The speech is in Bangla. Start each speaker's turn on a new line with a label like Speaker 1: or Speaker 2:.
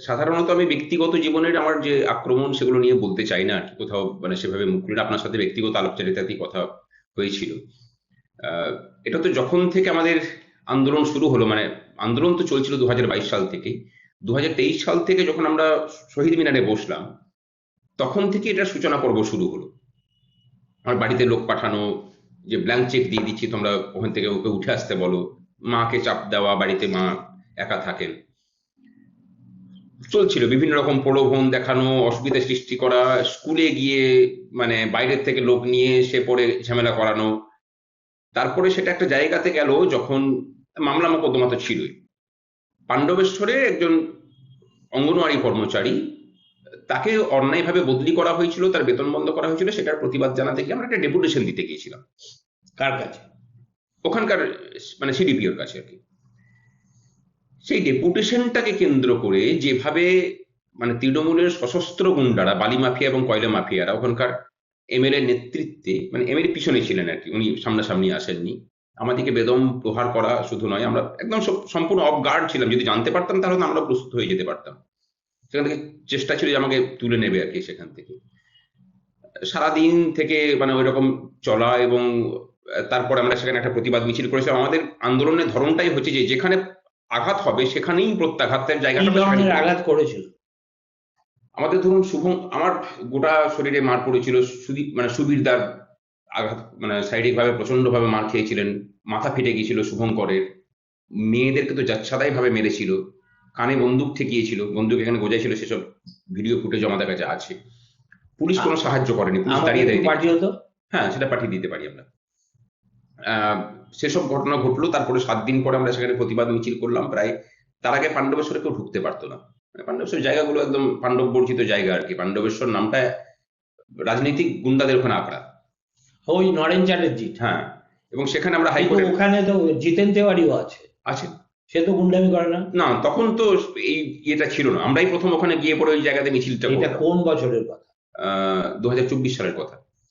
Speaker 1: সাধারণত আমি ব্যক্তিগত জীবনের আমার যে আক্রমণ সেগুলো নিয়ে বলতে চাই না আর কি, কোথাও মানে সেভাবে মুখ খুলে। আপনার সাথে ব্যক্তিগত আলাপচারিতাতেই কথা হয়েছিল। আহ, এটা তো যখন থেকে আমাদের আন্দোলন শুরু হলো, মানে আন্দোলন তো চলছিল 2022 সাল থেকে। 2023 সাল থেকে যখন আমরা শহীদ মিনারে বসলাম, তখন থেকে এটা সূচনা পর্ব শুরু হলো। আমার বাড়িতে লোক পাঠানো, যে ব্ল্যাঙ্ক চেক দিয়ে দিচ্ছি তোমরা ওখান থেকে ওকে উঠে আসতে বলো, মাকে চাপ দেওয়া, বাড়িতে মা একা থাকেন, চলছিল বিভিন্ন রকম প্রলোভন দেখানো, অসুবিধা সৃষ্টি করা, স্কুলে গিয়ে মানে বাইরের থেকে লোক নিয়ে এসে পড়ে ঝামেলা করানো। তারপরে সেটা একটা জায়গাতে গেল যখন মামলা মোকদ্দমা তো ছিলই। পাণ্ডবেশ্বরে একজন অঙ্গনওয়াড়ি কর্মচারী, তাকে অন্যায়ভাবে বদলি করা হয়েছিল, তার বেতন বন্ধ করা হয়েছিল, সেটার প্রতিবাদ জানাতে গিয়ে আমরা একটা ডেপুটেশন দিতে গিয়েছিলাম।
Speaker 2: কার কাছে?
Speaker 1: ওখানকার মানে সিডিপিওর কাছে আর কি। সেই ডেপুটেশনটাকে কেন্দ্র করে যেভাবে মানে তৃণমূলের সশস্ত্র গুন্ডারা, বালি মাফিয়া এবং কয়লা মাফিয়ারা ওখানকার এমএলএ নেতৃত্বে, মানে এমএলএ পিছনে ছিলেন আর কি, উনি সামনাসামনি আসেননি, আমাদেরকে বেদম প্রহার করা শুধু নয়, আমরা একদম সম্পূর্ণ অফ গার্ড ছিলাম। যদি জানতে পারতাম তাহলে তো আমরা প্রস্তুত হয়ে যেতে পারতাম। সেখান থেকে চেষ্টা ছিল যে আমাকে তুলে নেবে আর কি সেখান থেকে। সারাদিন থেকে মানে ওই রকম চলা, এবং তারপরে আমরা সেখানে একটা প্রতিবাদ মিছিল করেছিলাম। আমাদের আন্দোলনের ধরনটাই হচ্ছে যে যেখানে আঘাত হবে সেখানেই প্রত্যাঘাতের
Speaker 2: কি
Speaker 1: জায়গাটা
Speaker 2: ধরনের আঘাত করেছিল?
Speaker 1: আমাদের ধরুন শুভম, আমার গোটা শরীরে মার পড়েছিল, সুদীপ মানে সুবীরদার আঘাত, মানে শারীরিক ভাবে প্রচন্ড ভাবে মার খেয়েছিলেন, মাথা ফেটে গিয়েছিল শুভঙ্করের, মেয়েদেরকে তো যাচ্ছাদাই ভাবে মেরেছিল, কানে বন্দুক ঠেকিয়েছিল, বন্দুক এখানে গোজাইছিল, সেসব ভিডিও ফুটেজ আমাদের কাছে আছে। পুলিশ কোনো সাহায্য করেনি, পুলিশ
Speaker 2: আমাকে
Speaker 1: দাঁড়িয়ে
Speaker 2: একটু
Speaker 1: দাঁড়িয়ে
Speaker 2: পাঠিয়ে
Speaker 1: দেখেছে।
Speaker 2: হতো।
Speaker 1: হ্যাঁ, সেটা পাঠিয়ে দিতে পারি আমরা। সেসব ঘটনা ঘটলো, তারপরে 7 দিন পরে আমরা সেখানে প্রতিবাদ মিছিল করলাম প্রায়। তার আগে পাণ্ডবেশ্বরে কেউ ঢুকতে পারতো না, মানে পাণ্ডবেশ্বর জায়গাগুলো একদম পাণ্ডব বর্জিত জায়গা আর কি। পাণ্ডবেশ্বর নামটা রাজনৈতিক গুন্ডাদের ওখানে আঁকড়া।
Speaker 2: ওই নরেন চ্যাটার্জি।
Speaker 1: হ্যাঁ, এবং সেখানে আমরা
Speaker 2: কিন্তু
Speaker 1: হাইকোর্টে
Speaker 2: ওখানে তো জিতেন তেওয়ারিও আছে,
Speaker 1: আছে।
Speaker 2: সে তো গুন্ডামি করে না।
Speaker 1: না, তখন তো এই ইয়েটা ছিল না, আমরাই প্রথম ওখানে গিয়ে পরে ওই জায়গাতে মিছিলটা
Speaker 2: এটা
Speaker 1: করলাম।
Speaker 2: কোন বছরের কথা?
Speaker 1: 2024 সালের কথা।